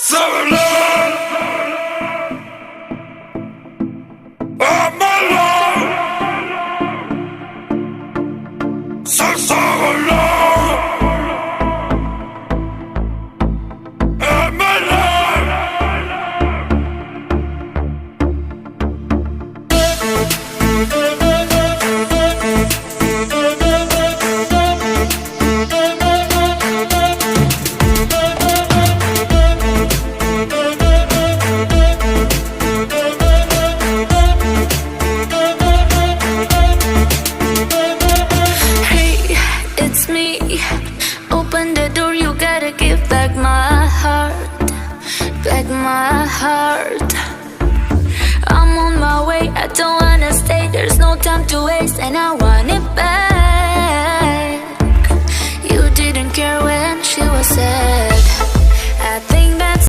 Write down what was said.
So alone, I'm alone. So alone, I'm alone. It's me. Open the door, you gotta give back my heart. Back my heart. I'm on my way, I don't wanna stay. There's no time to waste, and I want it back. You didn't care when she was sad.